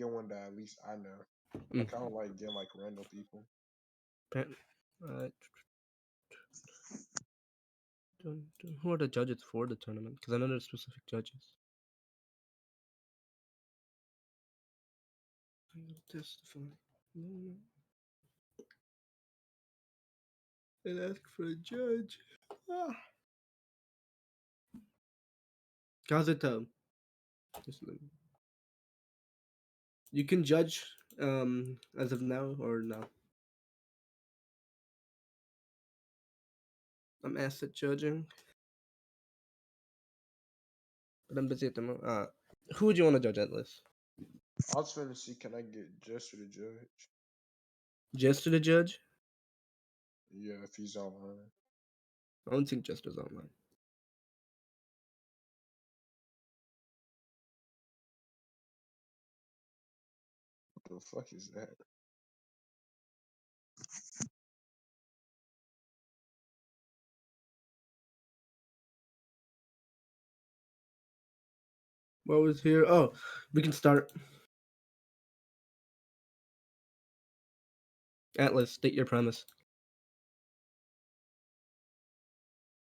get one that at least I know. I kind of like getting like random people. Who are the judges for the tournament? Because I know there's specific judges. And ask for a judge. How's it? You can judge as of now or no? I'm asset judging, but I'm busy at the moment. Who would you want to judge at list? I was trying to see, can I get Jester the judge? Jester the judge? Yeah, if he's online. I don't think Jester's online. What the fuck is that? What was here? Oh, we can start. Atlas, state your premise.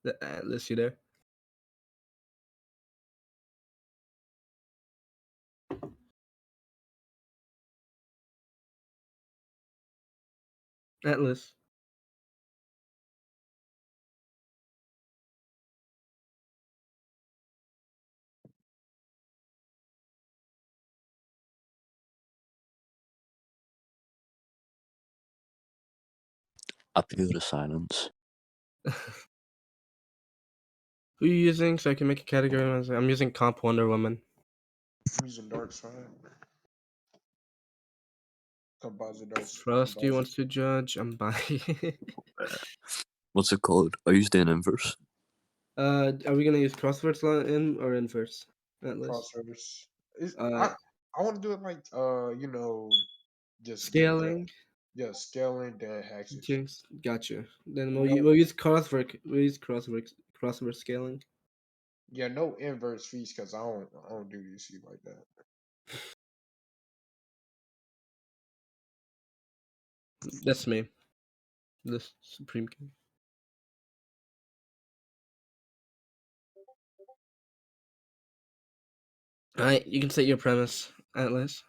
The Atlas, you there? Atlas. I feel the silence. Who are you using so I can make a category? I'm using Comp Wonderwoman. I'm using Darksied. Frosty wants to judge. I'm buying. What's it called? I used the inverse. Are we gonna use crosswords in or inverse? Crosswords. I want to do it like just scaling. Yeah, scaling then hexes. Jinx, gotcha. Then we'll use crossword. We'll use crossword scaling. Yeah, no inverse fees because I don't do DC like that. That's me. The Supreme King. Alright, you can set your premise, Atlas.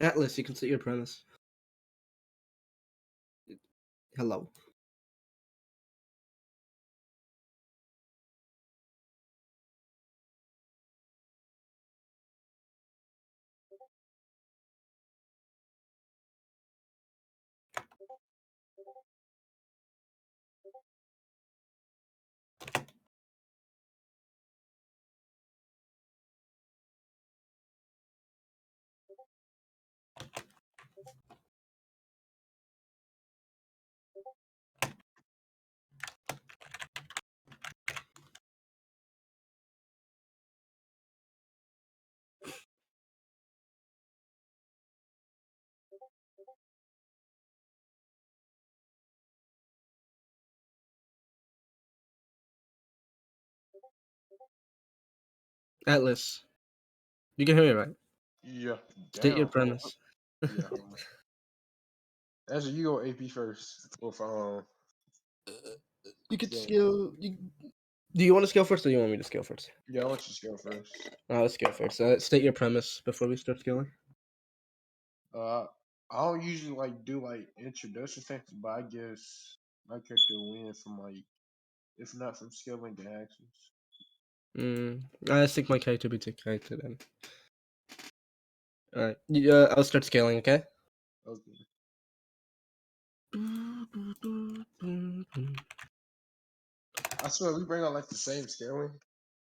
Atlas, you can set your premise. Hello. Atlas, you can hear me, right? Yeah. State your premise. Yeah. Actually, you go AP first. With You could scale. Do you want to scale first, or do you want me to scale first? Yeah, I want you to scale first. Let's scale first. State your premise before we start scaling. I don't usually like do like introduction things, but I guess my character win from like, if not from scaling the actions. I think my character be character then. Alright. I'll start scaling, okay? Okay. I swear we bring out like the same scaling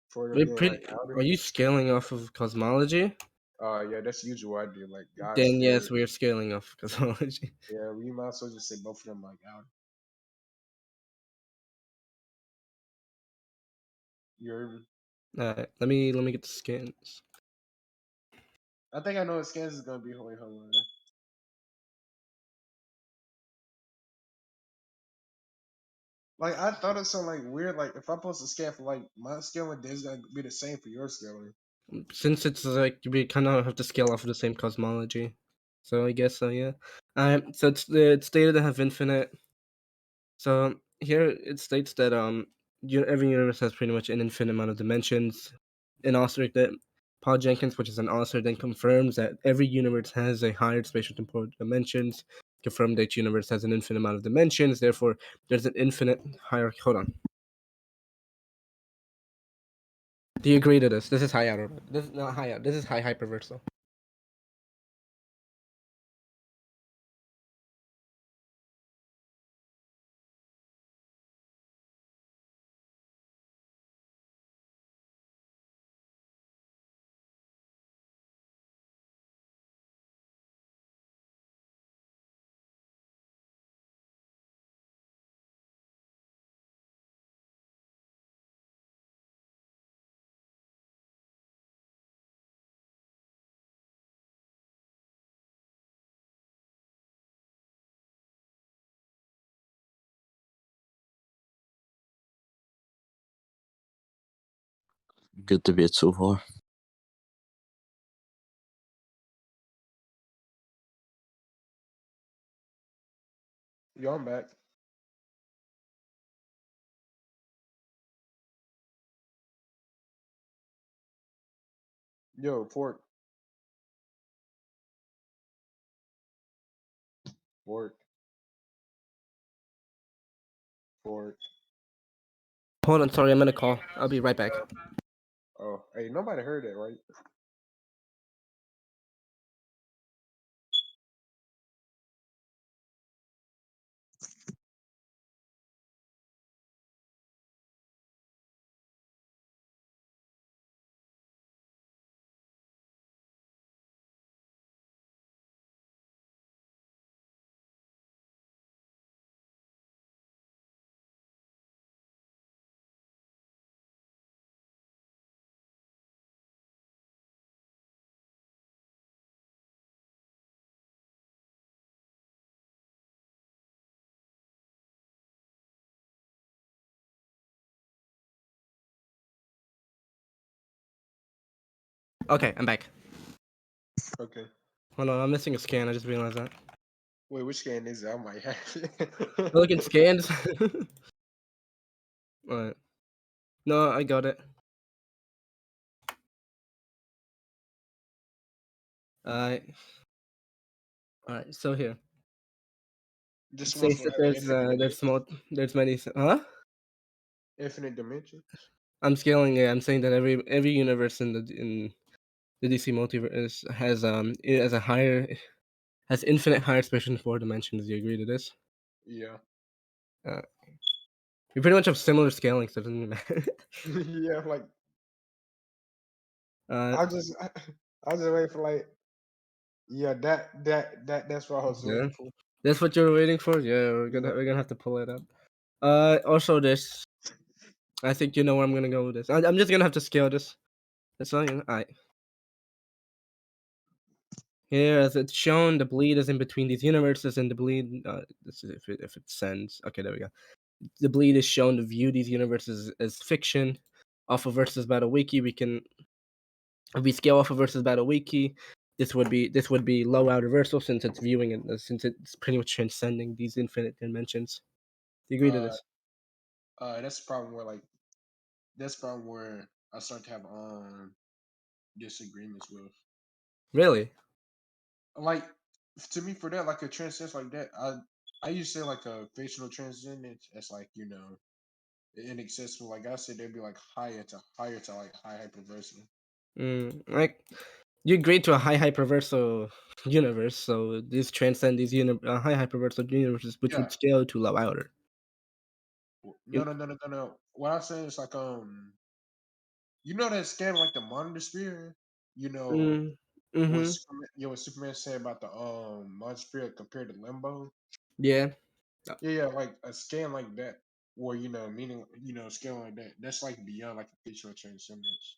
for them being like outer. Are you scaling off of cosmology? Yeah, that's usually what I do. Like God. Then yes, we are scaling off cosmology. Yeah, we might as well just say both of them like outer. You heard me? Alright, let me get the scans. I think I know what scans is gonna be. Hold on. Like I thought it sounded like weird. Like if I post a scan for like my scaling, it's gonna be the same for your scaling. Since it's like we kind of have to scale off of the same cosmology, so I guess so. Yeah. So it's stated to have infinite. So here it states that every universe has pretty much an infinite amount of dimensions. An author that Paul Jenkins, which is an author, then confirms that every universe has a higher spatial temporal dimensions. Confirmed that each universe has an infinite amount of dimensions. Therefore, there's an infinite hierarchy. Hold on. Do you agree to this? This is high outer. This is not high out. This is high hyperversal. Good debate so far. Yo, I'm back. Yo, Fork. Fork. Fork. Hold on, sorry, I'm gonna call. I'll be right back. Oh, hey, nobody heard that, right? Okay, I'm back. Okay. Hold on, I'm missing a scan. I just realized that. Wait, which scan is it? I might have I it. look at scans. Alright. No, I got it. Alright. Alright, so here. It Just wants says to that have there's many huh? infinite dimensions. I'm scaling it. I'm saying that every universe in the DC multiverse it has infinite higher spatial 4 dimensions. Do you agree to this? Yeah. Uh, we pretty much have similar scaling, so it doesn't even matter. Yeah, like uh, I just I was just waiting for like yeah, that's what I was yeah, waiting for. that's what you're waiting for. Yeah, Yeah. we're gonna have to pull it up. Also this. I think you know where I'm gonna go with this. I'm just gonna have to scale this. That's all. Alright. Here, as it's shown, the bleed is in between these universes, and the bleed. This is if it sends. Okay, there we go. The bleed is shown to view these universes as fiction. Off of Versus Battle Wiki, we can if we scale off of Versus Battle Wiki, this would be low outer versal since it's viewing it since it's pretty much transcending these infinite dimensions. Do you agree to Uh this? that's the problem where like that's the problem where I start to have disagreements with. Really? Like to me for that, like a transcendence like that, I used to say like a fictional transcendence as like, inaccessible. Like I said they'd be like higher to like high hyperversal. Like you agree to a high hyperversal universe, so these transcend these high hyperversal universes, which Yeah. would scale to low outer. No, no, no, no, no, no. What I'm saying is like that scan like the monitor sphere, you know Mm, mm-hmm. what Superman said about the monitor sphere compared to Limbo. Yeah. Yeah, yeah, like a scan like that, where meaning scaling like that. That's like beyond like a fictional transcendence.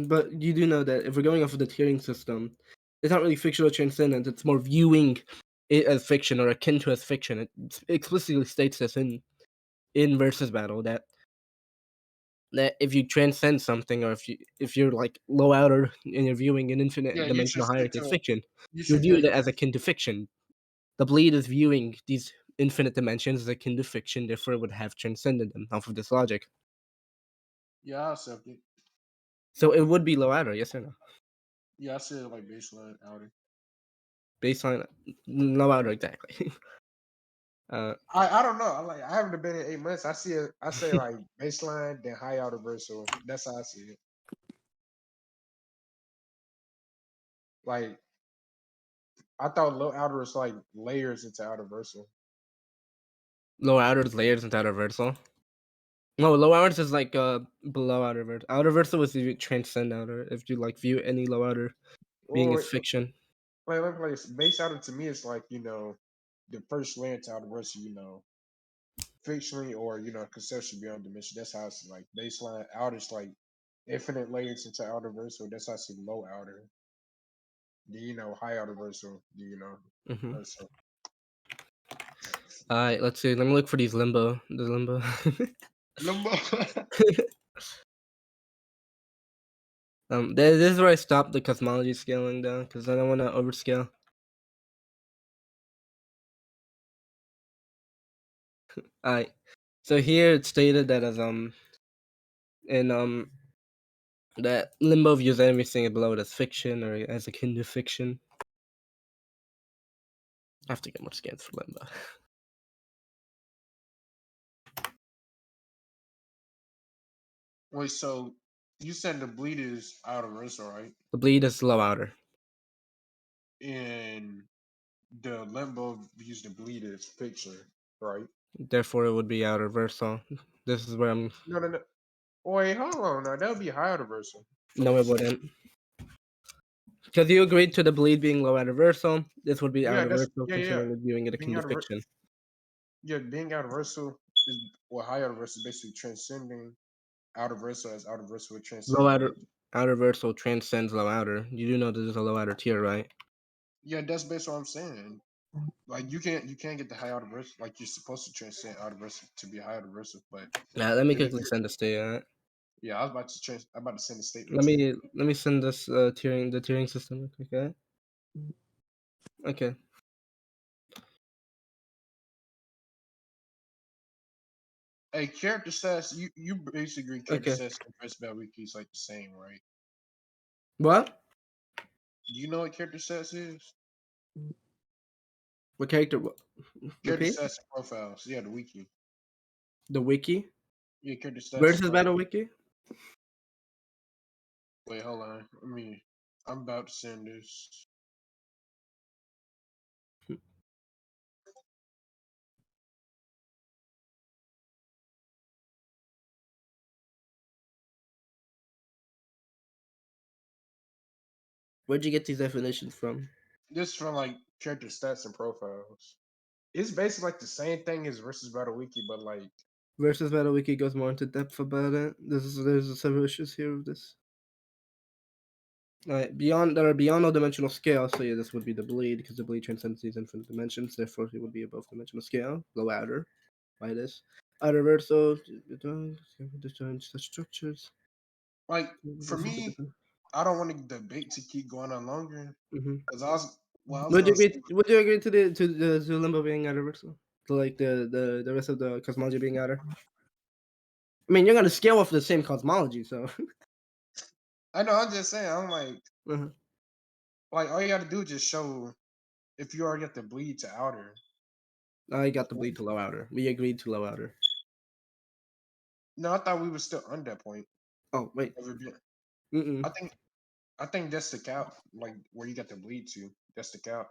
But you do know that if we're going off of the tiering system, it's not really fictional transcendence. It's more viewing it as fiction or akin to as fiction. It explicitly states this in in versus battle that if you transcend something, or if you're like low outer and you're viewing an infinite Yeah, you dimensional transcend hierarchy of to fiction, you you're should yeah viewed you as akin to fiction. The bleed is viewing these infinite dimensions as akin to fiction, therefore it would have transcended them off of this logic. yeah I accept it. So it would be low outer, yes or no? Yeah, I said like baseline outer. Baseline, low outer, exactly. uh, I don't know. I haven't been in 8 months. I say like baseline then high outer versal. That's how I see it. Like I thought low outer was like layers into outer versal. low outer is layers into outer versal. No, low outer is like below outer versal. Outer versal is if you transcend outer. If you like view any low outer being as Or fiction. like base outer to me is like the first layer into outer versal. Fictionally or conceptually beyond dimension. That's how it's like baseline. Outer is like infinite layers into outer versal. That's how I see low outer. Then high outer versal. Hmm. Versal. Alright, let's see. Let me look for these limbo. The limbo. Limbo. This is where I stopped the cosmology scaling down because I don't want to overscale. Alright, so here it's stated that as in that limbo views everything below it as fiction or as akin to fiction. I have to get more scans for limbo. Wait, so you said the bleed is outer versal, right? The bleed is low outer. And the limbo views the bleed as fiction, right? Therefore, it would be outer versal. This is where I'm. No, no, no. Wait, hold on. Now that would be high outer versal. No, it wouldn't. Because you agreed to the bleed being low outer versal. This would be Yeah, outer that's versal, yeah, yeah. considering we're viewing it Being akin to outer, fiction. yeah, being outer versal is high outer versal is basically transcending outer versal as outer versal would Low transcend outer dimension. outer versal transcends low outer. You do know that there's a low outer tier, right? Yeah, that's basically what I'm saying. Like you can't get the high outer versal. Like you're supposed to transcend outer versal to be high outer versal, but Yeah, let me if quickly you're send this to you. Alright? yeah, I'm about to send a statement Let to you. me send this tiering system. Okay. Okay. Hey, character stats. You basically agree character Okay. stats and press bell wiki is like the same, right? What? Do you know what character stats is? What character? Character Repeat. stats and profiles. Yeah, the wiki. The wiki Yeah, character stats and versus profiles. battle wiki. Wait, hold on. I'm about to send this. Where'd you get these definitions from? This from like character stats and profiles. It's basically like the same thing as versus battle wiki, but like Versus battle wiki goes more into depth about it. There's several issues here with this. There are beyond all dimensional scale, so yeah, this would be the bleed because the bleed transcends these infinite dimensions. Therefore, it would be above dimensional scale, low outer. By this, outer verso, such structures. like for me, I don't want the debate to keep going on longer Mm-hmm. because I was gonna say Would you agree to the limbo being outer verso? To like the rest of the cosmology being outer? I mean, you're gonna scale off the same cosmology, so. I know I'm just saying I'm Uh-huh. like all you gotta do is just show if you already got the bleed to outer. I got the bleed to low outer. We agreed to low outer. No, I thought we were still on that point. Oh wait. Ever been- Mm-mm. I think that's the cap, like where you got the bleed to. That's the cap.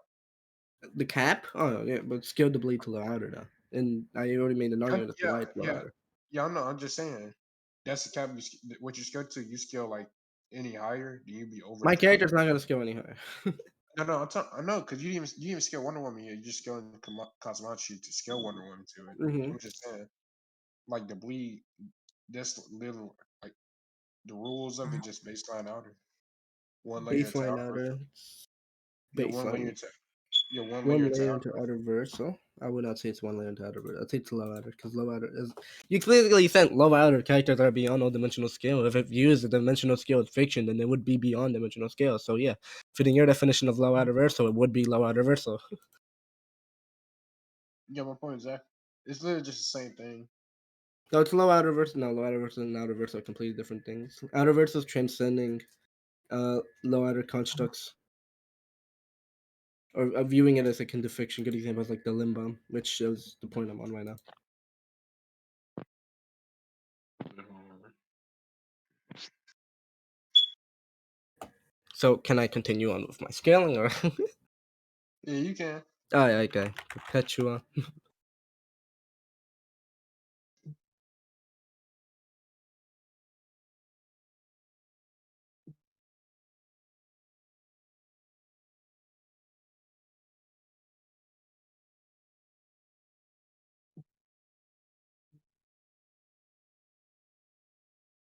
The cap? Oh yeah, but scale the bleed to low outer now. And I already made an argument as to Yeah, why it's low yeah, outer. yeah. I know. I'm just saying that's the cap. What you scale to, you scale like any higher, then you be over My the cap. character's not gonna scale any higher. No, no. I know because you didn't even scale Wonder Woman yet. You just scaling Cosmology to scale Wonder Woman to it. Mm-hmm. I'm just saying, like the bleed, that's little like the rules of it just baseline outer. One layer into Baseline outer. outer. Yeah, one layer Baseline. into yeah, one layer One into layer outer. into outer verso. I would not say it's one layer to outer verse. I'd say it's low outer because low outer is you clearly sent low outer characters that are beyond all dimensional scale. If it views the dimensional scale as fiction, then it would be beyond dimensional scale. So yeah, fitting your definition of low outer verso, it would be low outer verso. Yeah, my point exactly. It's literally just the same thing. No, it's low outer verse. No, low outer verse and outer verse are completely different things. Outer verse is transcending low outer constructs, or viewing it as akin to fiction. Good examples like the limbo, which shows the point I'm on right now. So can I continue on with my scaling, or? Yeah, you can. Oh, yeah, okay. Perpetua.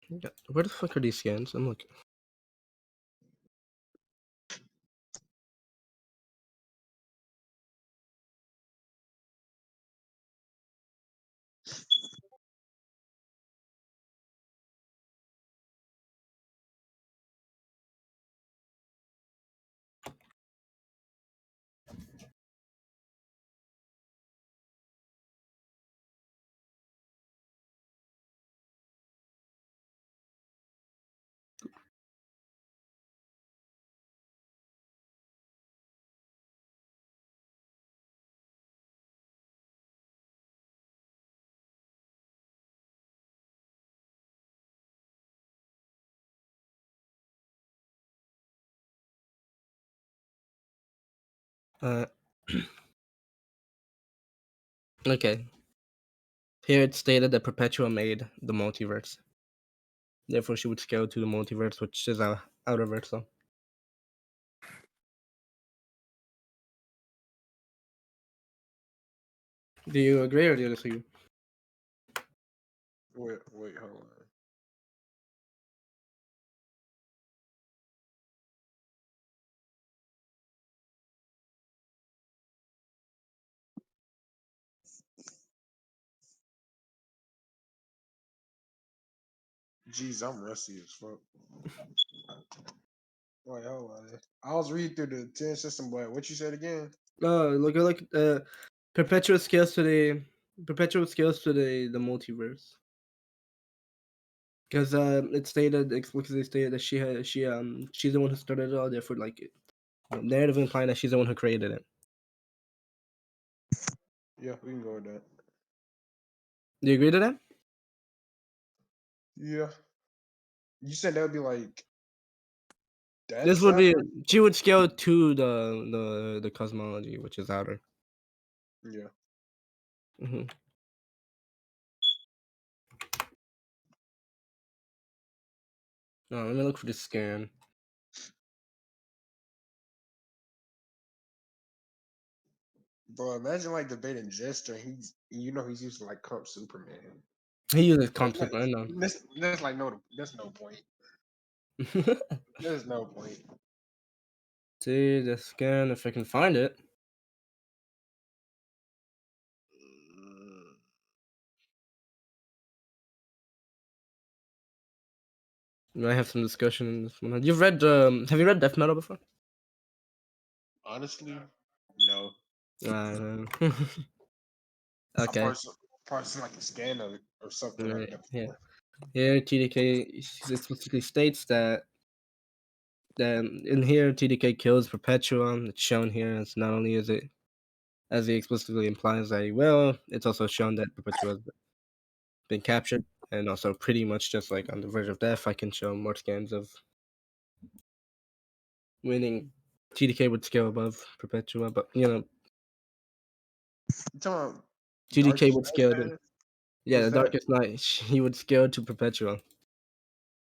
Yeah. Where the fuck are these scans? I'm looking. Uh, okay. Here it's stated that Perpetua made the multiverse. Therefore, she would scale to the multiverse, which is our outer verse. So. Do you agree or do you disagree? Wait, hold on. Jeez, I'm rusty as fuck. Wait, hold on. I was reading through the 10 system, but what you said again? Look. Perpetua scales to the multiverse. Because it stated explicitly stated that she's the one who started it all. Therefore, like narrative implying that she's the one who created it. Yeah, we can go with that. Do you agree to that? Yeah. You said that would be like This that's would be outer? she would scale to the cosmology, which is outer. Yeah. Mm-hmm. Let me look for the scan. Bro, imagine like debating Jester. He's used to like Comp Superman. He uses That's comp like super. I know. that's like no, there's no point. There's no point. See the scan if I can find it. We might have some discussion in this one. You've read have you read Death Metal before? Honestly, no. Uh, I okay. parse like a scan of it or something like Right. that Yeah. before. Here TDK explicitly states that in here TDK kills Perpetua. It's shown here. It's not only is it as he explicitly implies that he will, it's also shown that Perpetua has been captured, and also pretty much just like on the verge of death. I can show more scans of winning. TDK would scale above Perpetua, but You talking about TDK Darkish would scale to Night? yeah, What's the that? Darkest Night. He would scale to Perpetua.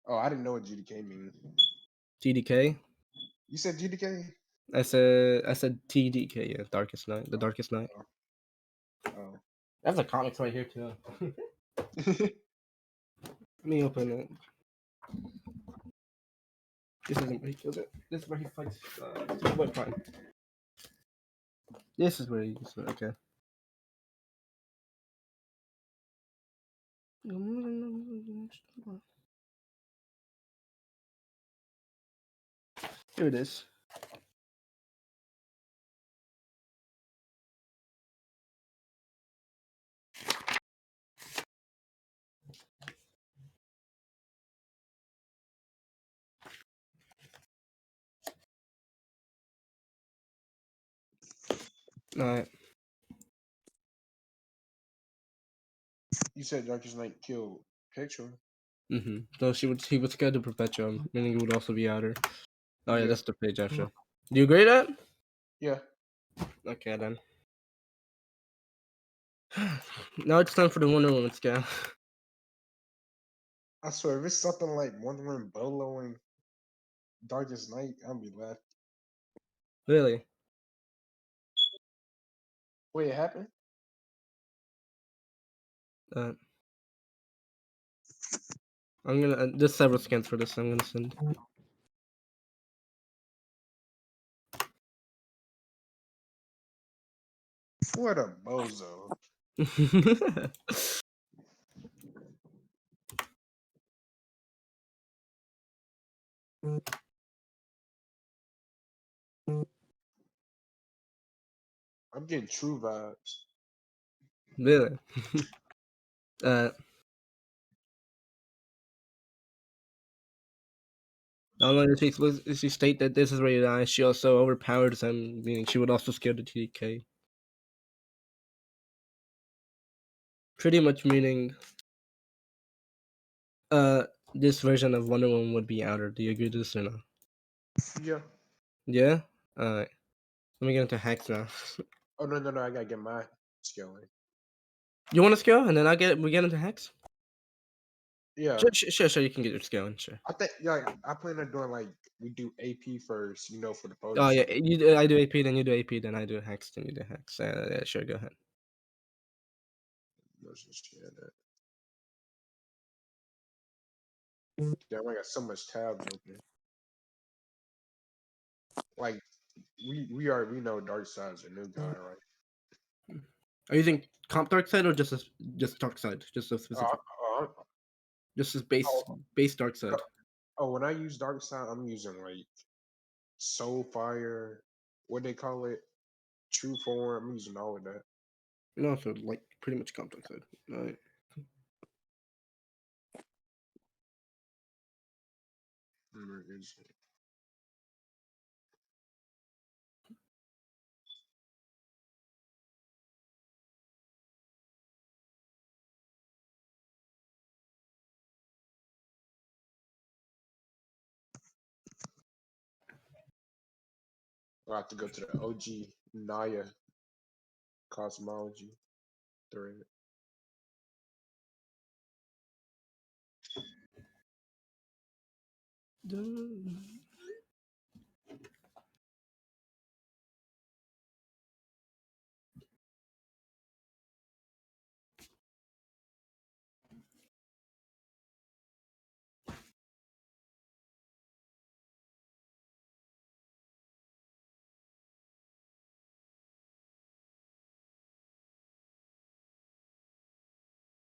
Oh, I didn't know what GDK means. TDK. You said GDK? I said TDK. Yeah, Darkest Night. The Oh, Darkest Night. oh. That's a comics right here too. Let me open it. This isn't where he kills it. This is where he fights. Super Boy Prime. This is where he. Okay. Here it is. All right. You said Darkest Night killed Picture. So he was scared to Perpetuum, meaning he would also be outer. Oh yeah, Yeah. that's the page after. Do you agree with that? Yeah. Okay then. Now it's time for the Wonder Woman scale. I swear, if it's something like Wonderwoman Bolo and Darkest Night, I'll be laughing. Really? Wait, it happened? I'm gonna there's several scans for this. I'm gonna send. What a bozo. I'm getting true vibes. Really? Not only does she state that this is rated I, she also overpowers him, meaning she would also scale the TDK. Pretty much meaning this version of Wonder Woman would be outer. Do you agree to this or not? Yeah. Yeah? Alright. Let me get into hacks now. Oh no, I gotta get my scaling. You want to scale and then we get into hacks? Yeah. Sure, you can get your scaling, sure. I think I plan on doing like we do AP first, for the Oh poses. yeah, I do AP, then you do AP, then I do hacks, then you do hacks. Yeah, sure, go ahead. Let's just share that. Damn, I got so much tabs open. Like we know Darkseid's a new guy, right? Are you using comp Darksied or just Darksied? Just a specific Uh, just as oh, base Darksied. when I use Darkseid, I'm using like Soulfire, what they call it, True Form. I'm using all of that. No, so like pretty much comp Darksied. Alright. Where is it? I have to go to the OG Naya cosmology thread.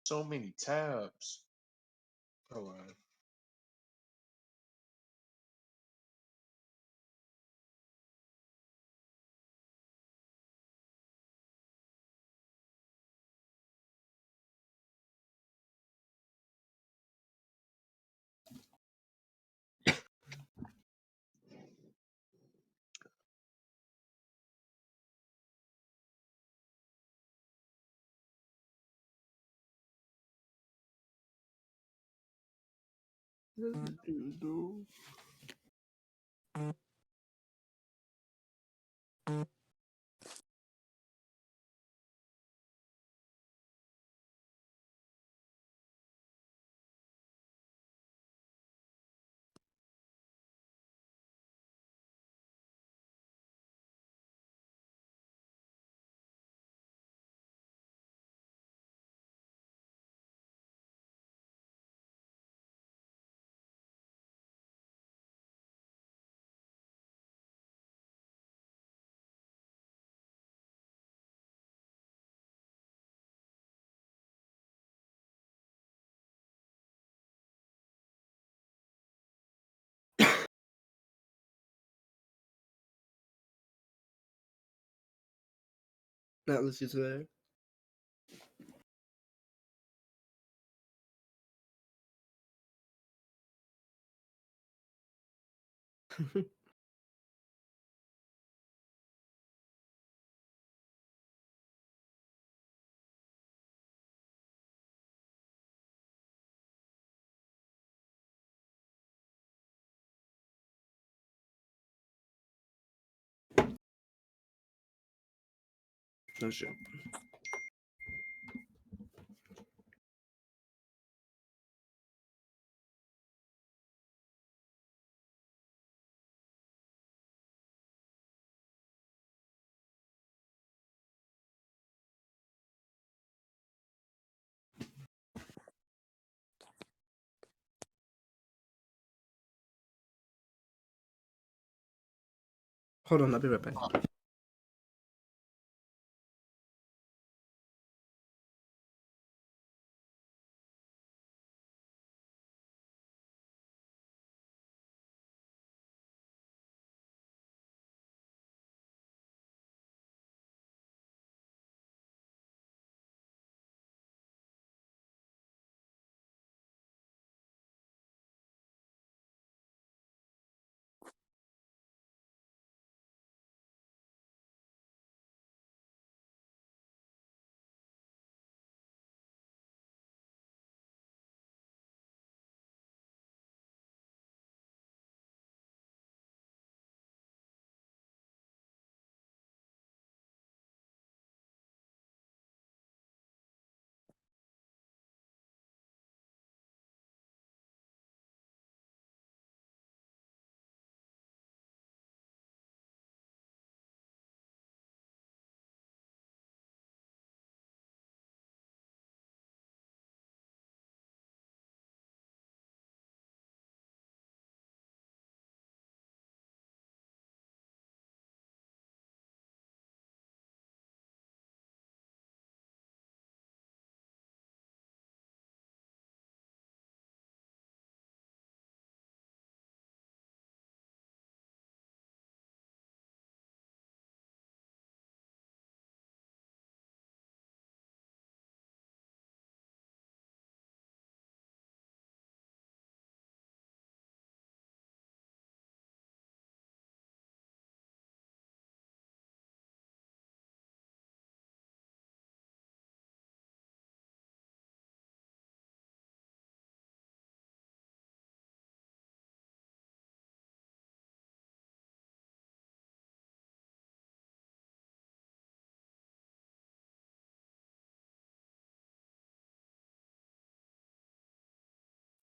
So many tabs. Oh wow. Atlas is there. Oh shit. Hold on, I'll be right back.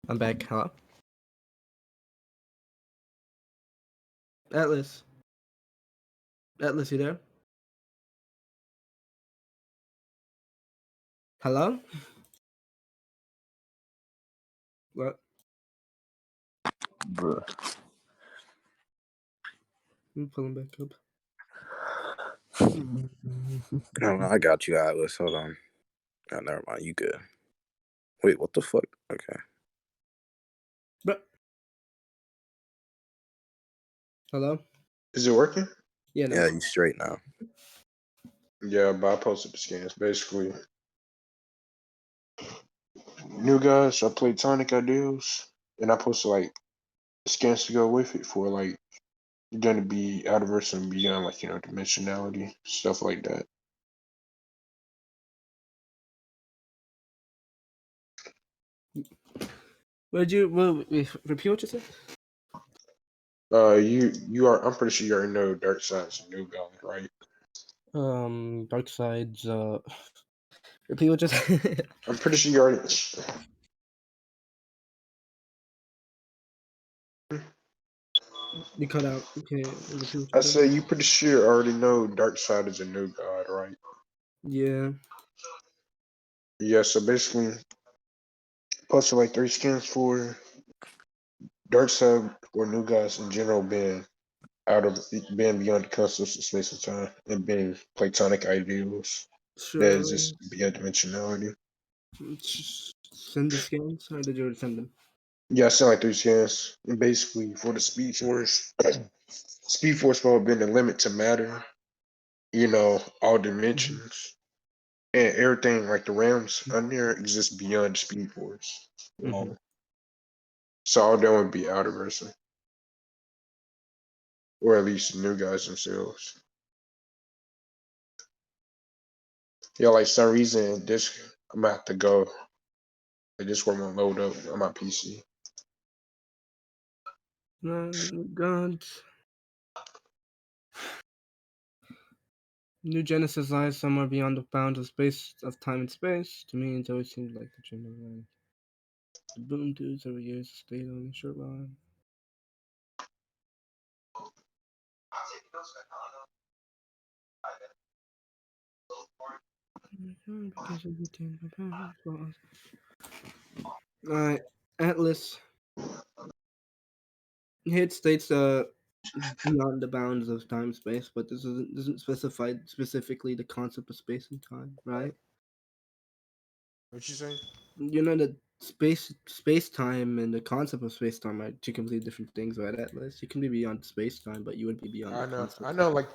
I'm back. Hello? Atlas. Atlas, you there? Hello? What? Bruh. I'm pulling back up. No, I got you, Atlas. Hold on. Oh, never mind. You good. Wait, what the fuck? Okay. But hello? Is it working? Yeah, no. Yeah, you straight now. Yeah, but I posted the scans. Basically, new guys, I played Tonic Ideals, and I posted like scans to go with it for like going to be out of verse and beyond, like dimensionality stuff like that. Repeat what you said? I'm pretty sure you already know Darksied's a new guy, right? Darksied's repeat what you said? I'm pretty sure you already. You cut out. Okay, repeat what you I said. say you pretty sure already know Darksied is a new god, right? Yeah. Yeah. So basically, posted like 3 skins for Darksied or new guys in general being out of being beyond the concepts of space and time and being platonic ideals that Sure. is just beyond dimensionality. Send the scans, or did you already send them? Yeah, I sent like 3 skins. And basically, for the Speed Force, Speed Force mode being the limit to matter. all Mhm. dimensions and everything like the realms under there exist beyond the Speed Force. Mhm. So all that would be Outerverse, or at least the new guys themselves. Yeah, like some reason this I'm gonna have to go. Like this one won't load up on my PC. God. New Genesis lies somewhere beyond the bounds of time and space. To me, it always seemed like the dream of life. The boom dudes over years stayed on a short line. Because everything was. Alright, Atlas. Here it states beyond the bounds of time and space, but this doesn't specify specifically the concept of space and time, right? What you say? You know that space time and the concept of space time are two completely different things, right? Atlas, you can be beyond space time, but you wouldn't be beyond the I know, concept. I know. Like,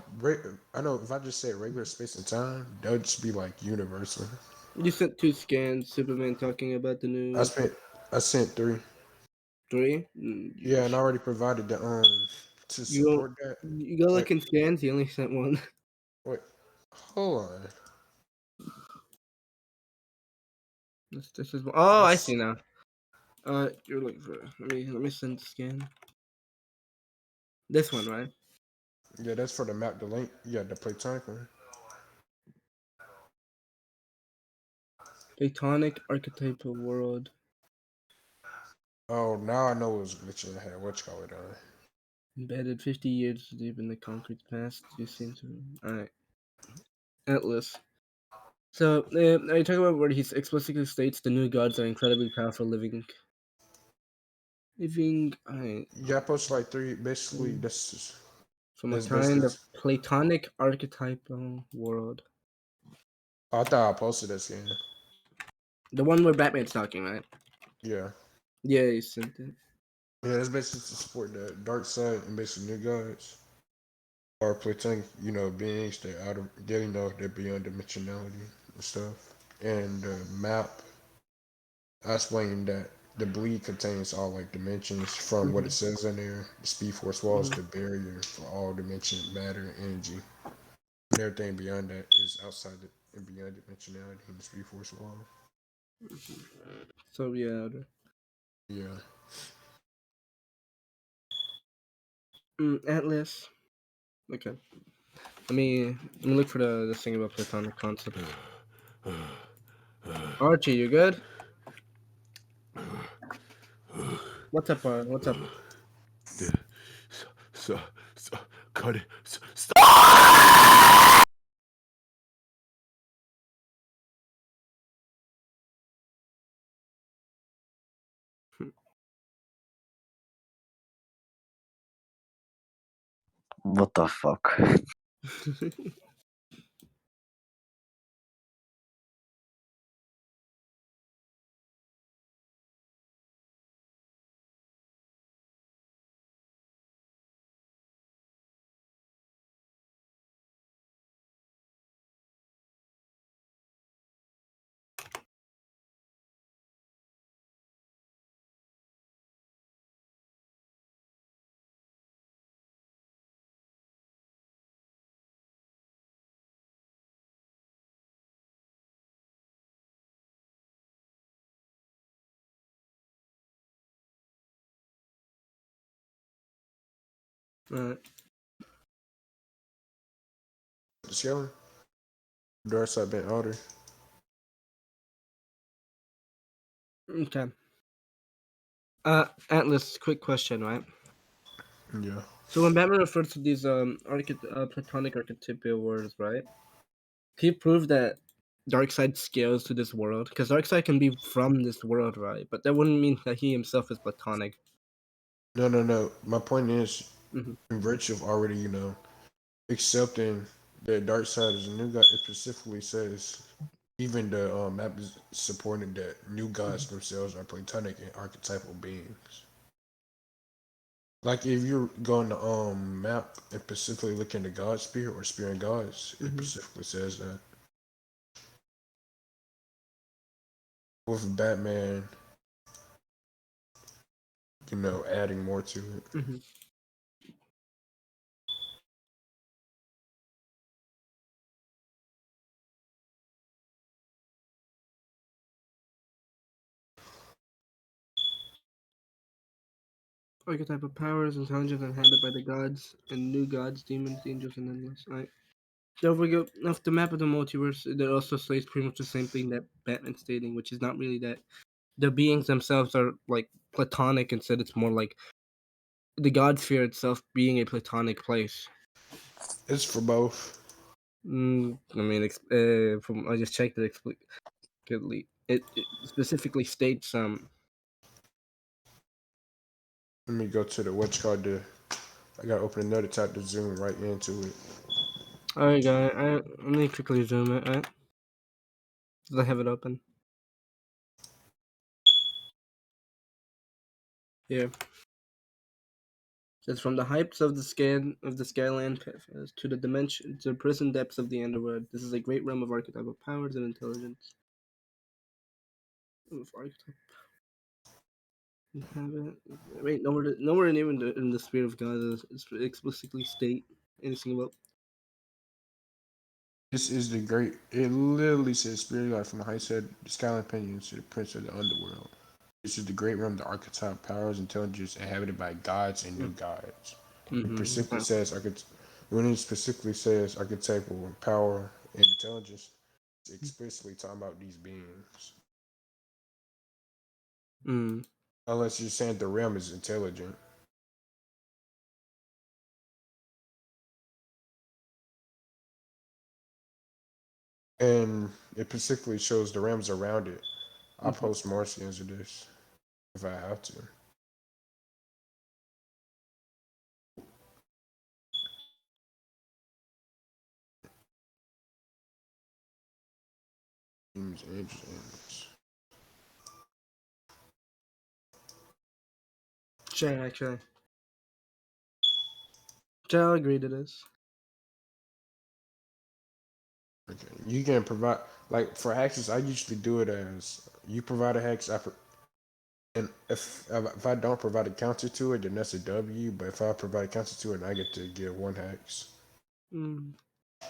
I know if I just say regular space and time, that would just be like universal. You sent 2 scans. Superman talking about the I new spent, I sent 3. 3. Yeah, and I already provided the to You go, support that. you go Wait, look in scans. He only sent 1. wait, hold on. This is. Oh, I That's see now. You're looking for. Let me send the scan. This one, right? yeah, that's for the map. The link. Yeah, the platonic one. Platonic archetypal world. Oh, now I know what was glitching in the head. What you call it? Embedded 50 years deep in the concrete past. You seem to. Alright. Atlas. So, I talk about where he explicitly states the new gods are incredibly powerful alright, Yeah, I posted like 3. Basically, from a that's kind basically. of platonic archetypal world. Oh, I thought I posted this game. The one where Batman's talking, right? Yeah. Yeah, he sent it. Yeah, that's basically to support the dark side and basically new gods or platonic, beings that out of getting they're beyond dimensionality and stuff. And the map, I explained that the bleed contains all like dimensions from what it Mm-hmm. says in there. The Speed Force wall is Mm-hmm. the barrier for all dimension, matter, energy, and everything beyond that is outside and beyond dimensionality in the Speed Force wall. So yeah. Yeah. Atlas. Okay. Let me look for the thing about platonic concept. Archie, you good? What's up, What's up? So, so, cut it. Stop! What the fuck? Alright. The scaling. Dark side been older. Okay. Atlas, quick question, right? Yeah. So when Batman refers to these platonic archetypal words, right? He proved that Darkseid scales to this world because Darkseid can be from this world, right? But that wouldn't mean that he himself is platonic. No, no, no. My point is, Mm-hmm. in virtue of already, accepting that dark side is a new god, it specifically says even the map is supporting that new gods themselves are platonic and archetypal beings. Like if you're going to map and specifically looking at God Spear or Spear and Gods, it specifically says that. With Batman, adding more to it. Archetype of powers, intelligence inhabited by the gods, and new gods, demons, angels, and endless. Alright. So if we go off the map of the multiverse, it also states pretty much the same thing that Batman's stating, which is not really that the beings themselves are like platonic. Instead, it's more like the god sphere itself being a platonic place. It's for both. I mean, from I just checked it explicitly. It specifically states Let me go to the what's called the. I gotta open another tab to zoom right into it. Alright, guys. Let me quickly zoom it. Alright, I have it open. Here. It's from the heights of the Skyland to the dimension to the prison depths of the underworld. This is a great realm of archetypal powers and intelligence. Of archetype. Wait, nowhere in the sphere of God is explicitly state anything about. This is the great. It literally says spirit life from the heights of the Skyland Pinions to the prince of the underworld. This is the great realm, the archetype powers, intelligence inhabited by gods and new gods. It specifically says when it specifically says archetypal power and intelligence, it's explicitly talking about these beings. Unless you're saying the realm is intelligent. And it specifically shows the realms around it. I'll post more skins of this if I have to. Seems interesting. Sure, actually. I'll agree to this. Okay. You can provide, like for hexes, I usually do it as you provide a hex, and if I don't provide a counter to it, then that's a W. But if I provide a counter to it, I get to get one hex.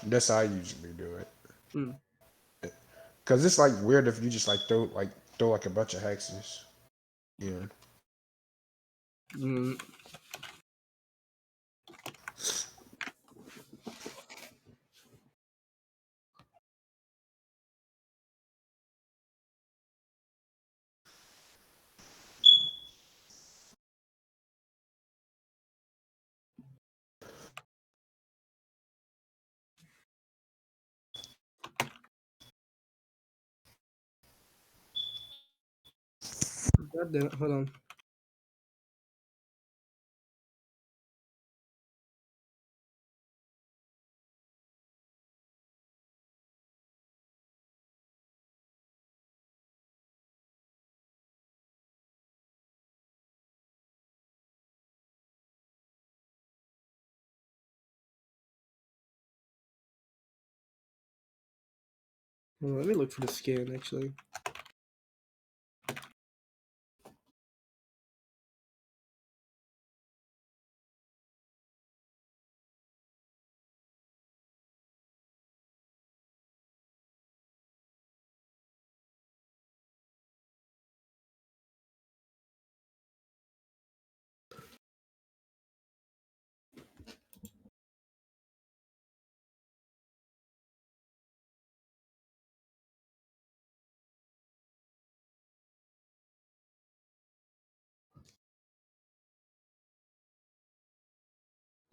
That's how I usually do it. Cause it's like weird if you just like throw like a bunch of hexes. Yeah. God damn it, hold on. Hold on, let me look for the skin actually.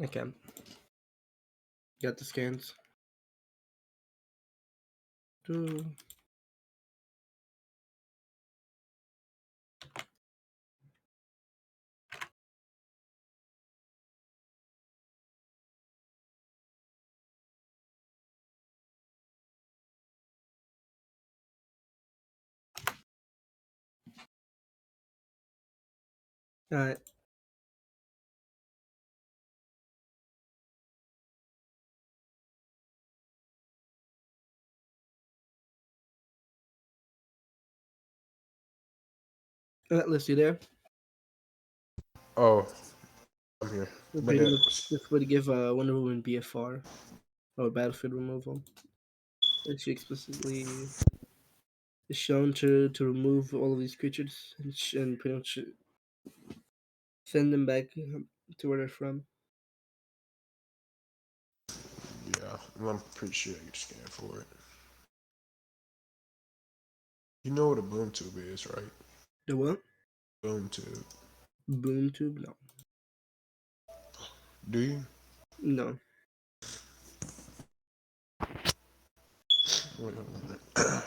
Okay. Got the scans. Alright. Atlas, you there? Oh, I'm here. So But pretty much this would give Wonderwoman BFR or battlefield removal. And she explicitly is shown to remove all of these creatures and pretty much send them back to where they're from. yeah, I'm pretty sure I can scan for it. You know what a boom tube is, right? The what? Boom tube. Boom tube? No. Do you? No. Wait a minute.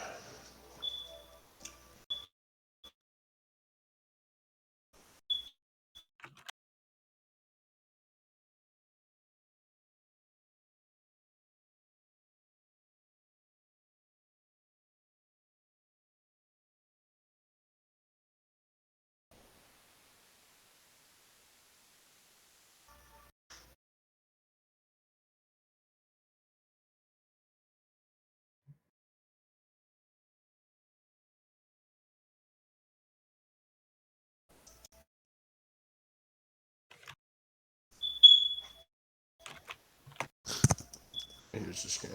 Here's the scan.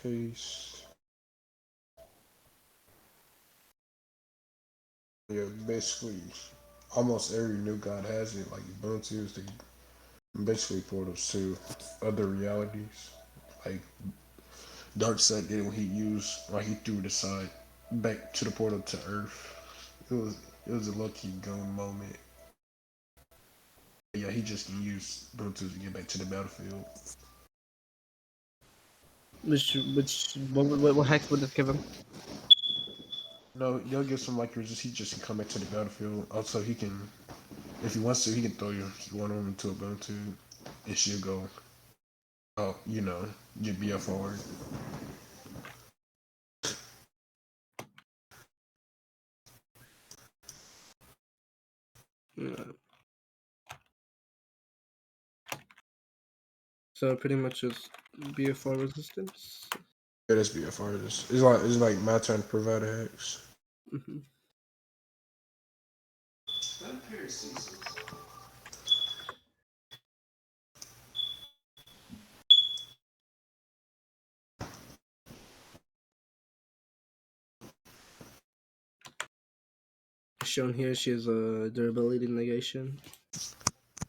Paste. Yeah, basically, almost every new god has it. Like Ubuntu is the basically portals to other realities. Like Darksied did when he used, like he threw the side back to the portal to Earth. It was it was a lucky gun moment. Yeah, he just can use Ubuntu to get back to the battlefield. What hacks would this give him? No, you'll get some like resist. He just can come back to the battlefield. Also, he can, if he wants to, he can throw your one on into a Ubuntu, and she'll go. Oh, get BF forward. So pretty much just BFR resistance. Yeah, that's BFR. It's like my turn to provide a hex. Mm-hmm. Shown here, she has a durability negation.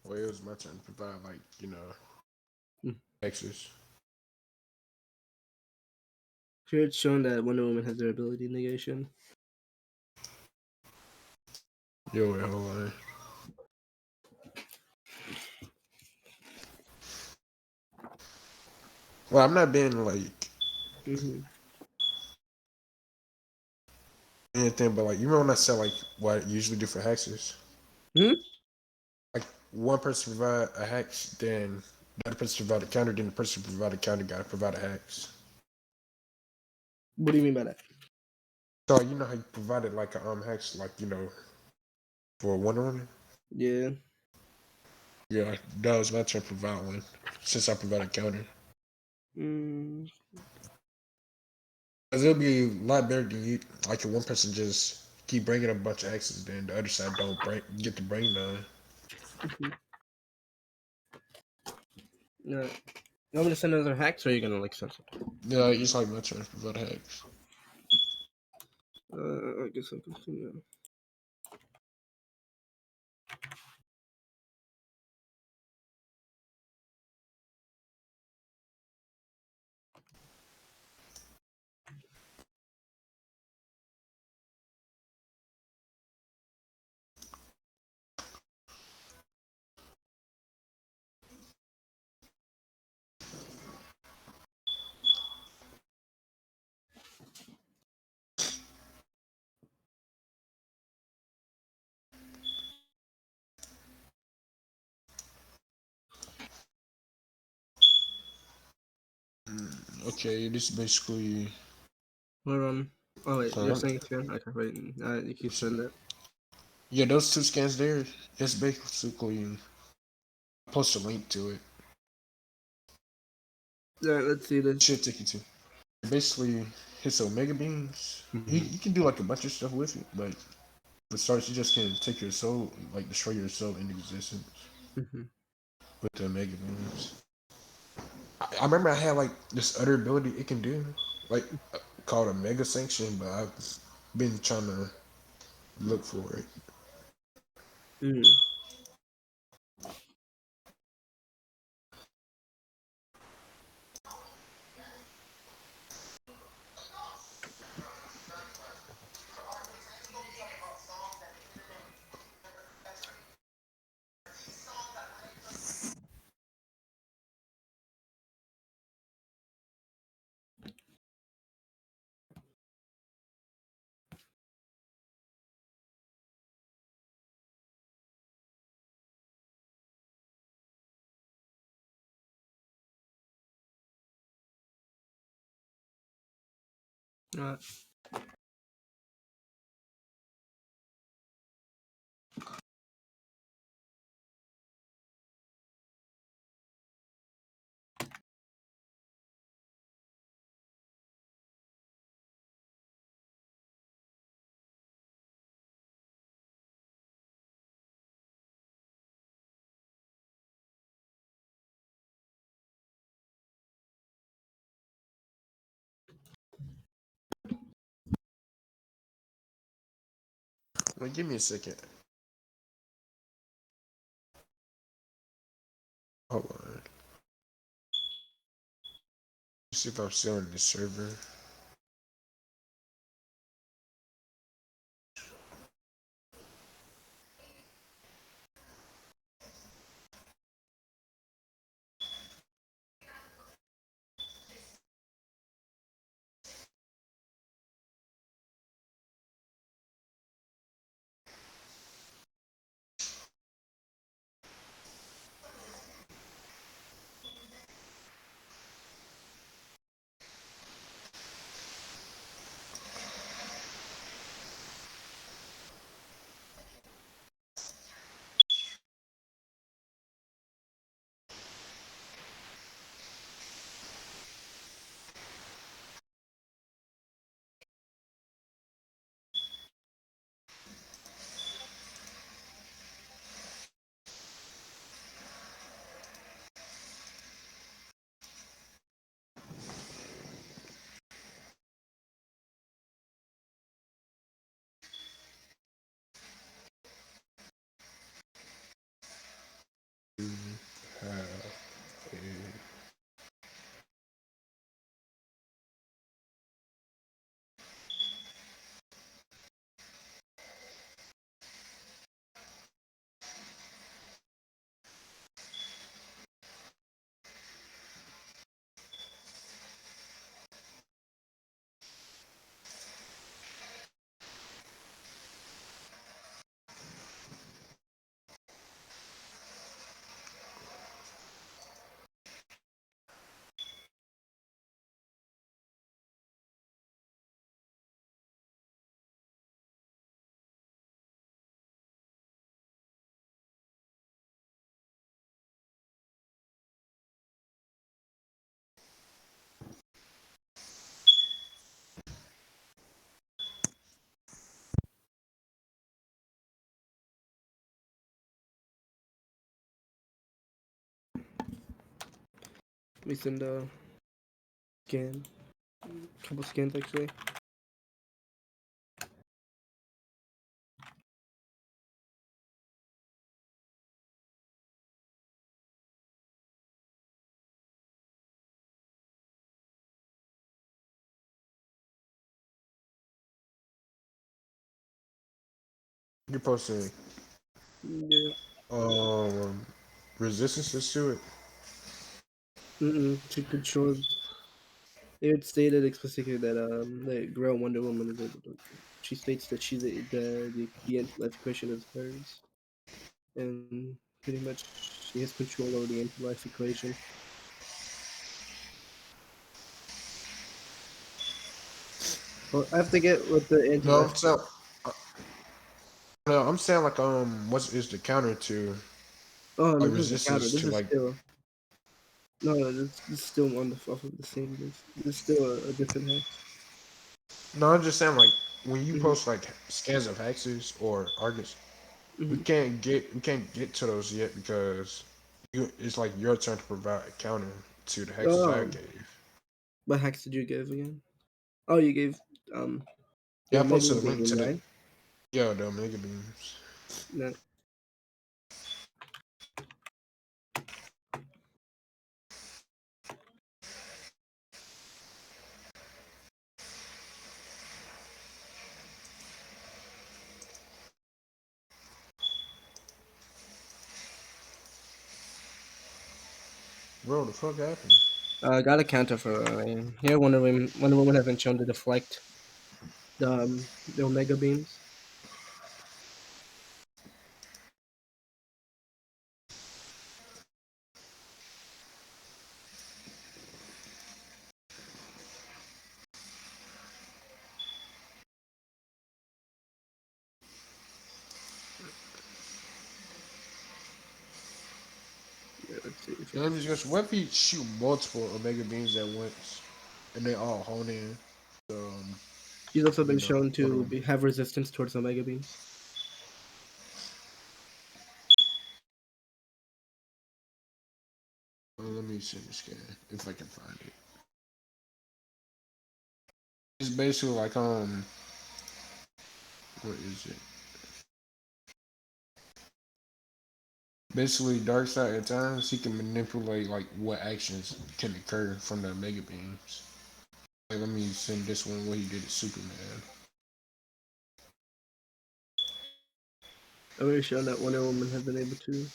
Well, it was my turn to provide hexes. Here it's shown that Wonder Woman has durability negation. Yo, wait, hold on. Well, I'm not being like anything, but like you remember when I said like what I usually do for hexes? Like one person provide a hex, then the other person provide a counter, then the person provide a counter gotta provide a hex. What do you mean by that? So you know how you provided like a hex, like for Wonder Woman? Yeah. Yeah, that was my turn to provide one since I provided counter. Cause it'll be a lot better than you like if one person just keep bringing a bunch of hexes, then the other side don't get to bring none. Yeah. You want me to send another hacks, or are you gonna like send something? Yeah, it's like my turn to provide a hex. I guess I'll continue. Okay, this basically. Or Oh wait, So you're saying it's here? Okay, wait. You can send it. yeah, those two scans there. It's basically post a link to it. Yeah, let's see this. Should take you to. basically his Omega beams. Mm-hmm. He can do like a bunch of stuff with it, but for starters, he just can take your soul, like destroy your soul into existence Mm-hmm. with the Omega beams. I remember I had like this other ability it can do, like called a Mega Sanction, but I've been trying to look for it. Mm. Uh, Wait, give me a second. Hold on. See if I'm still in the server. we send a scan, couple scans actually. You're posting Yeah. resistances to it. She controls. It stated explicitly that the girl Wonder Woman is able to. She states that she's the anti-life equation is hers, and pretty much she has control over the anti-life equation. Well, I have to get what the No, anti-life. so no, I'm saying like what is the counter to Oh, like this is a counter. resistance This to is like still. No, it's still on the off of the same list. It's still a different hex. No, I'm just saying like when you Mhm, post like scans of hexes or argus, mhm. we can't get to those yet because it's like your turn to provide a counter to the hexes I Oh, gave. what hex did you give again? Oh, you gave um the Yeah, I Omega posted a link beam, to the right? the Omega beams. No. Bro, the fuck happened? I got a counter for here. Wonder Woman has been shown to deflect the Omega beams. Yeah, let's see if you Yeah, can let me see. just what if he shoot multiple Omega beams at once and they all hone in? So, She's also been you know, shown Wonder to Woman. have resistance towards Omega beams. Let me see the scan if I can find it. It's basically like what is it? Basically, Darkseid at times he can manipulate like what actions can occur from the Omega beams. Like, let me send this one where he did it Superman. I've already shown that Wonder Woman has been able to.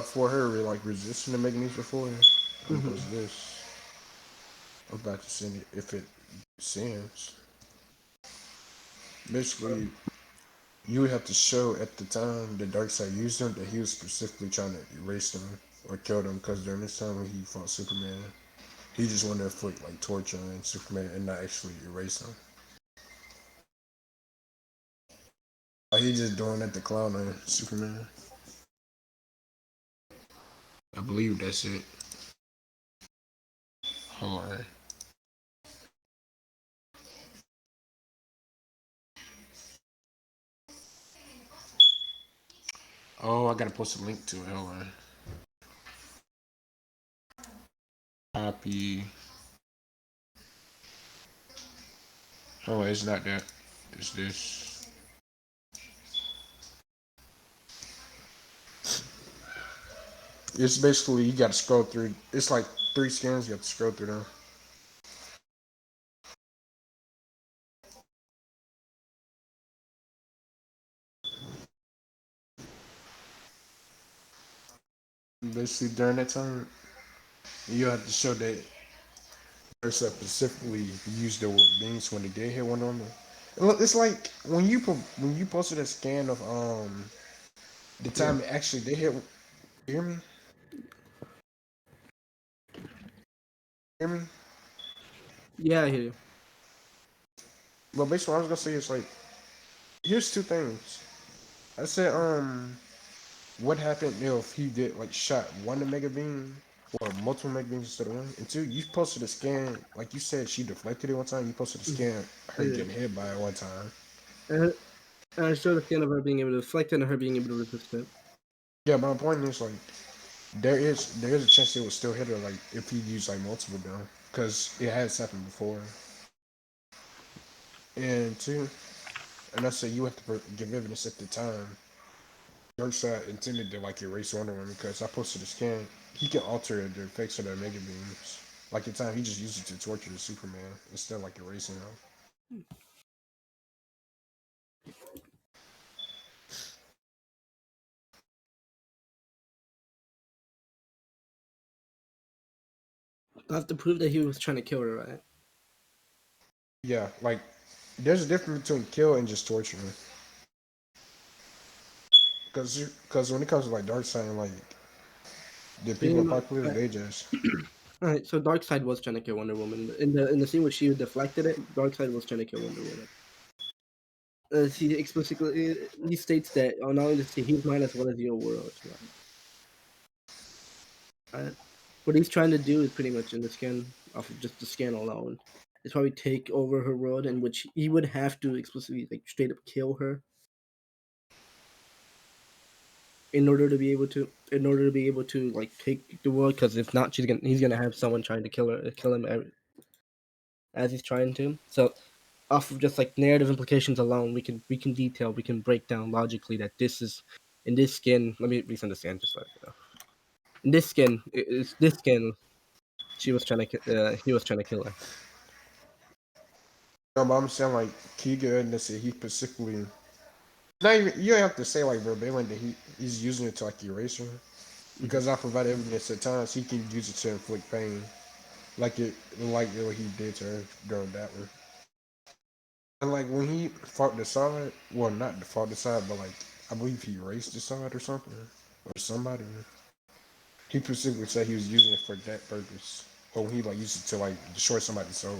For her like resisting the Omega beams before, I'm gonna Hmm. post this. I'm about to send it if it sends. Basically, you would have to show at the time the Darkseid used them that he was specifically trying to erase them or kill them because during this time when he fought Superman, he just wanted to inflict like torture on Superman and not actually erase him. Like he just doing that to clown on Superman. I believe that's it. Hold on. Oh, I gotta post a link to it. Hold on. Copy. Oh, it's not that. It's this. It's basically you gotta scroll through. It's like 3 scans. You have to scroll through them. Basically, during that time, you have to show that person specifically used the beans when they did hit one on them. Look, it's like when you posted a scan of the Yeah. time actually they hit. Hear me? Hear me? Yeah, I hear you. Well, basically, what I was gonna say is like, here's two things. I said, what happened if he did like shot one Omega beam or multiple Omega beams instead of one? And two, you posted a scan like you said she deflected it one time. You posted a Mhm. scan I her did. getting hit by it one time. And I showed a scan of her being able to deflect it and her being able to resist it. Yeah, but my point is like there is a chance it would still hit her like if he used like multiple though, because it has happened before. And two, and I said you have to give evidence at the time. Darkseid intended to like erase Wonderwoman because I posted a scan. He can alter the effects of the Mega Beams. Like at the time, he just used it to torture the Superman instead of like erasing him. I have to prove that he was trying to kill her, right? Yeah, like there's a difference between kill and just torture. Because when it comes to like Darkseid, like the So people you in know, Populous, they just all right. So Darkseid was trying to kill Wonder Woman in the scene where she deflected it. Darkseid was trying to kill Wonder Woman. he explicitly he states that not only does he's mine as well as your world, right? What he's trying to do is pretty much in the skin off of just the skin alone. Is probably take over her world, in which he would have to explicitly like straight up kill her in order to be able to like take the world. Because if not, he's gonna have someone trying to kill him as he's trying to. So off of just like narrative implications alone, we can break down logically that this is in this skin. Let me resend the skin just so you know. In this skin, it's this skin. He was trying to kill her. No, but I'm saying like Kiga and this he specifically not even you don't have to say like verbatim that he's using it to like erase her. Mm-hmm. Because I provide evidence at times he can use it to inflict pain. Like what he did to her during that one. And like when he fought the side, well not the fought the side, but like I believe he erased the side or something. Or somebody. He specifically said he was using it for that purpose. Or when he like used it to like destroy somebody's soul.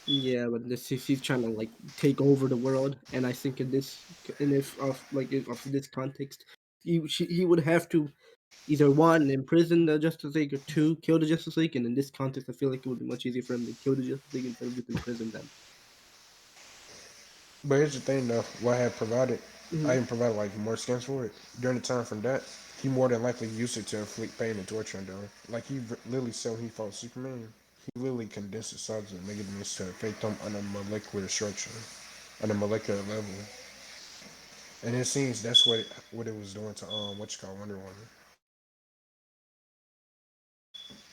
Yeah, but this he's trying to like take over the world, and I think in this in if of like of this context, he would have to either one imprison the Justice League or two kill the Justice League, and in this context, I feel like it would be much easier for him to kill the Justice League instead of just imprison them. But here's the thing though, what I had provided, I Mm-hmm. didn't provide like more skins for it. During the time from that, he more than likely used it to inflict pain and torture on them. Like literally said when he fought Superman, he literally condensed the size of the negativeness to affect them on a molecular structure, on a molecular level. And it seems that's what it was doing to what you call Wonderwoman.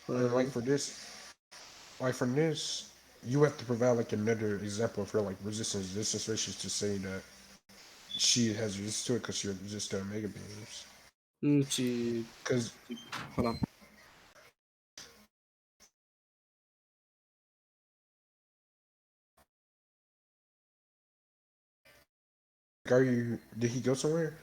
And Uh, like from this, you have to provide like another example of her like resistance ratios to say that she has resistance to it because she resists to omega beams. she, Because hold on. are you? Did he go somewhere?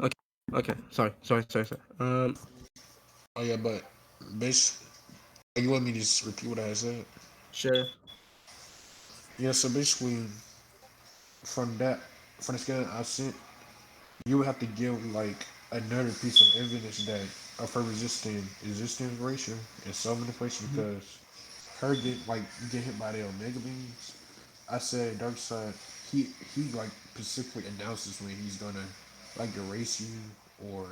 Okay, okay. Sorry. Oh yeah, but basically, you want me to just repeat what I said? Sure. Yeah. So basically, from that, from the scan I sent, you would have to give like another piece of evidence that of her resistance ratio in so many places Mm-hmm. because her get hit by the omega beams. I said Darkseid, he like specifically announces when he's gonna like erase you or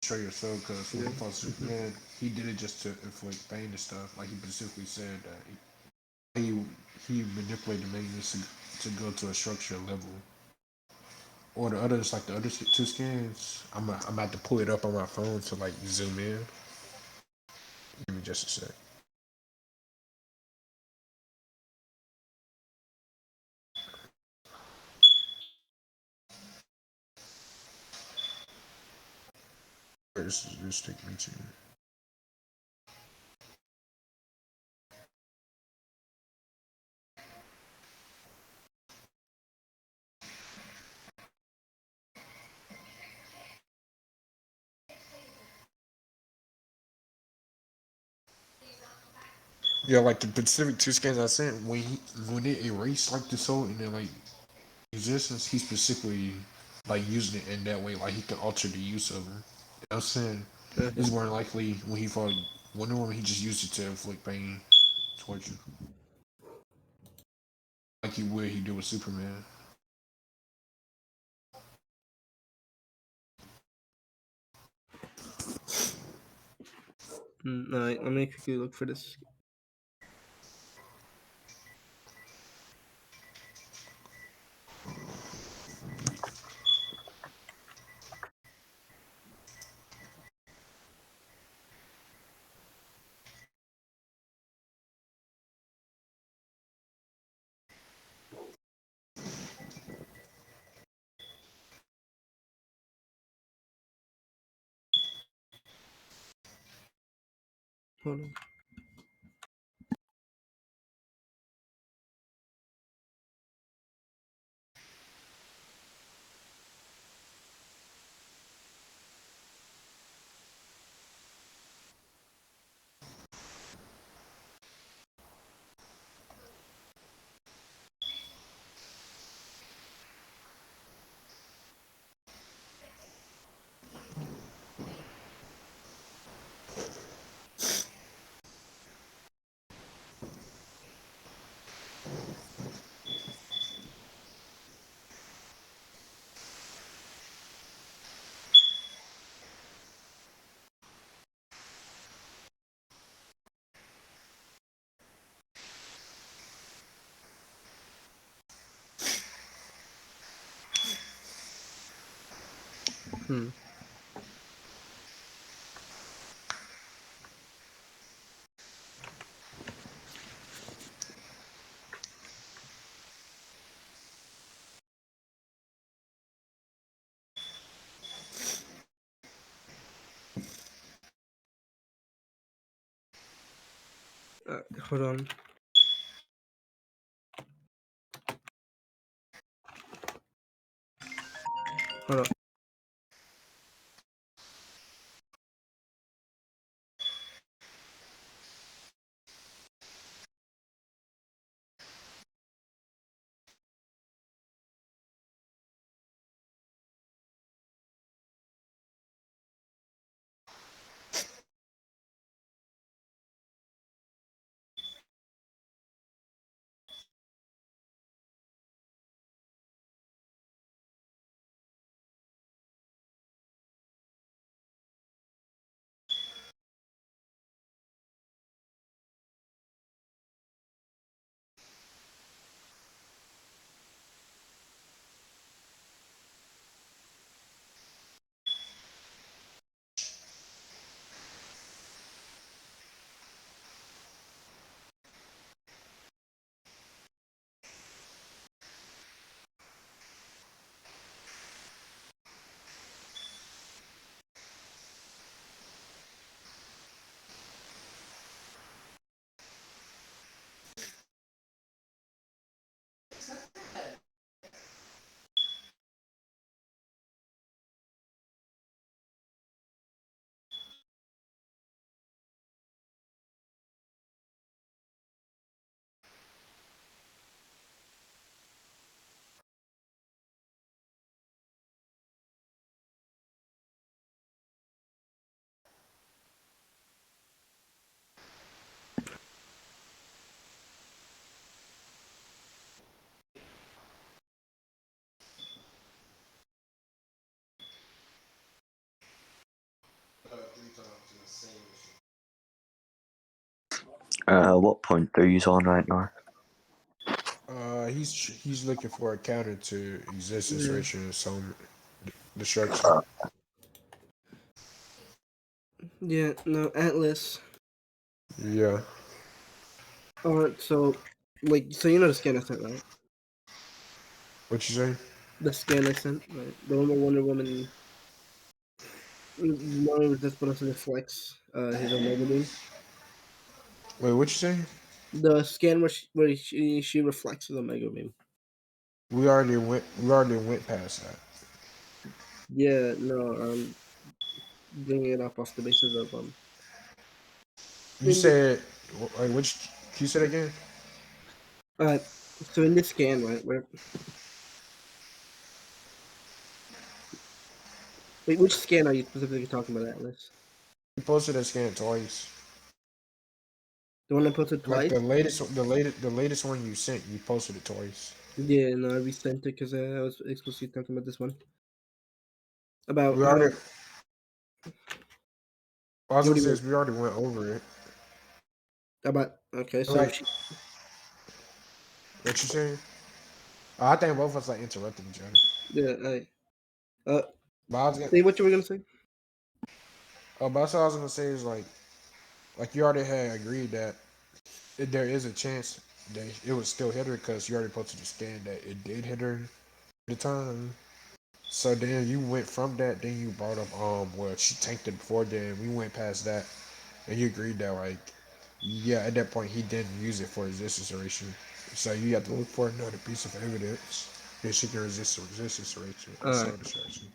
destroy your soul because when he fought Mm-hmm. Superman, he did it just to inflict pain and stuff. Like he specifically said that he manipulated the magnets to go to a structural level. Or the others, like the other two skins, I'm about to pull it up on my phone to like zoom in. Give me just a sec. This take me to. Yeah, like the specific two skins I sent when they erase like the soul and then like existence, he specifically like using it in that way, like he can alter the use of her. You know what I'm saying? Uh-huh. It's more likely when he fought Wonder Woman, he just used it to inflict pain, torture, like he do with Superman. Alright, let me quickly look for this. Hold on. Hmm. Hold on. Hold on. What point are you on right now? He's looking for a counter to existence, Yeah. ration, and some destruction. Yeah, no, Atlas. Yeah. Alright, so, like, so you know the scan I sent, right? What you say? The scan I sent, right? The one where Wonder Woman, that's supposed to reflects his Omega Beam. Wait, what you say? The scan where she reflects his Omega Beam. We already went past that. Yeah, no, bringing it up off the basis of You in the said, like, which? Can you say that again? uh, so in this scan, right, where Wait, which scan are you specifically talking about, Atlas? You posted that scan twice. The one I posted Like twice? the latest one you sent, you posted it twice. Yeah, no, I resent it because I was explicitly talking about this one. About We how... already. I was What gonna do you say mean? is we already went over it. Okay, so Like, what you saying? I think both of us like interrupted each other. yeah, But I was gonna, say what you were gonna say. but that's what I was gonna say is like you already had agreed that there is a chance that it would still hit her because you already posted the scan that it did hit her at the time. So then you went from that, then you brought up well she tanked it before then. We went past that, and you agreed that like yeah at that point he didn't use it for resistance ratio. So you have to look for another piece of evidence that she can resist the resistance ratio and All right, cell destruction.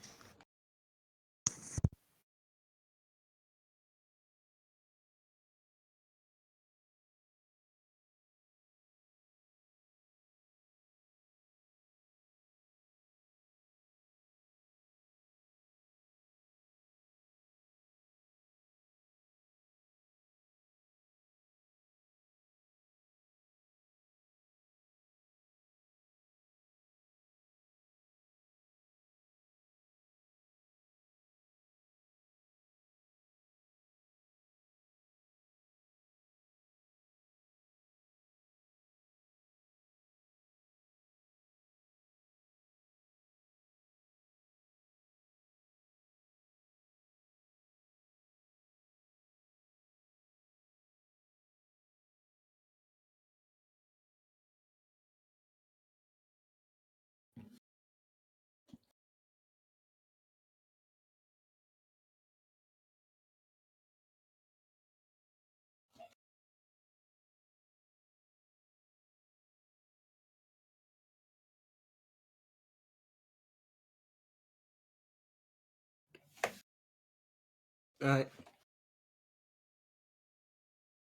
all right.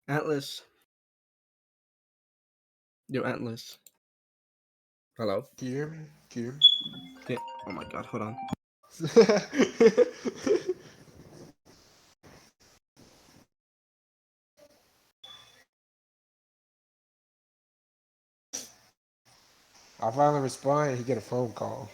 Atlas, your Atlas. Hello. Can you hear me? Can you Yeah. Oh my God, hold on. hear me? I finally respond. He get a phone call.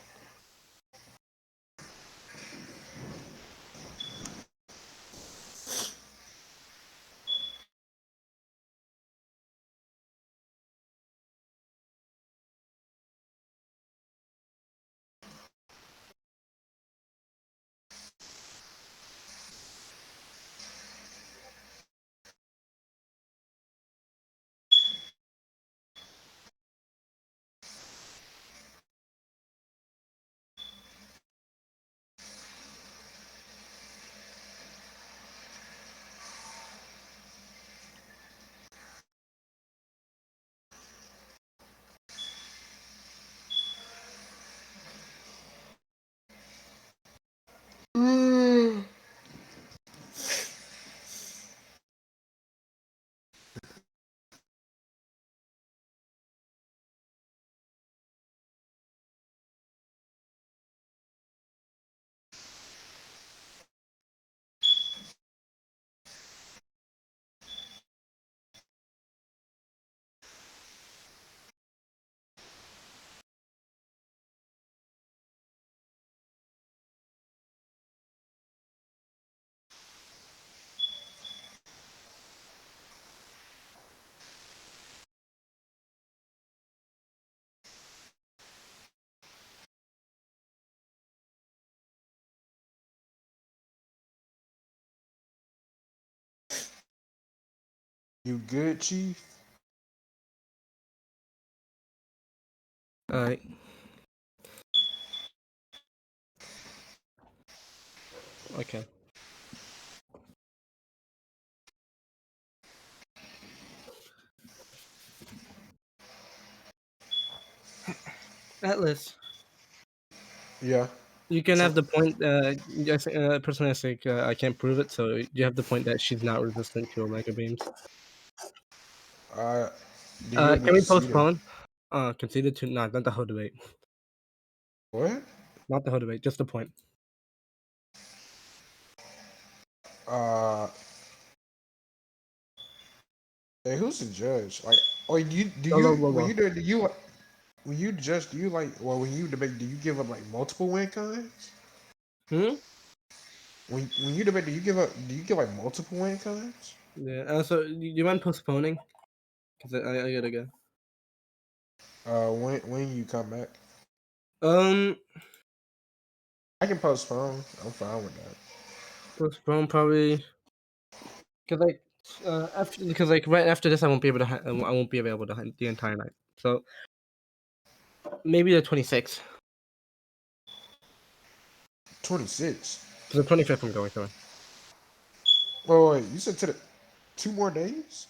You good, Chief? All right. Okay. Atlas, Yeah. you can have So, the point. Personally, I think I can't prove it. So you have the point that she's not resistant to omega beams. uh, do you agree Can we conceded? postpone? Conceded to not the whole debate. What? Not the whole debate. Just the point. Uh, hey, who's the judge? Like, or you do Solo you when Lobo. you do you when you judge do you like well when you debate do you give up like multiple win cons? Hmm. When you debate do you give like multiple win cons? Yeah. So you mind postponing? Cause I gotta go. When you come back, Um, I can postpone. I'm fine with that. postpone probably. Cause like after because like right after this I won't be able to I won't be available to hunt the entire night. So maybe the 26th. 26. So the 25th I'm going. Sorry. Wait, you said to the 2 more days?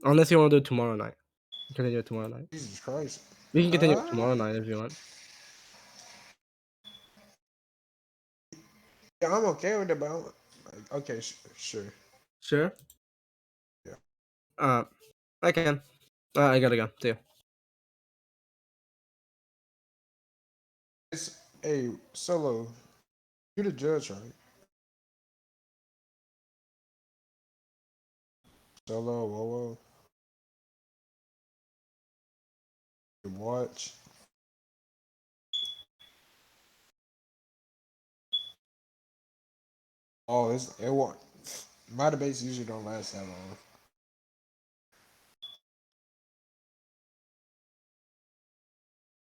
Unless you want to do it tomorrow night. Continue it tomorrow night. Jesus Christ. We can continue it Uh, tomorrow night if you want. yeah, I'm okay with it, but okay, sure. Sure. Yeah. Uh, I can. I gotta go. See you. Hey, Solo, you're the judge, right? Solo, whoa, you watch. Oh, it won't. My debates usually don't last that long.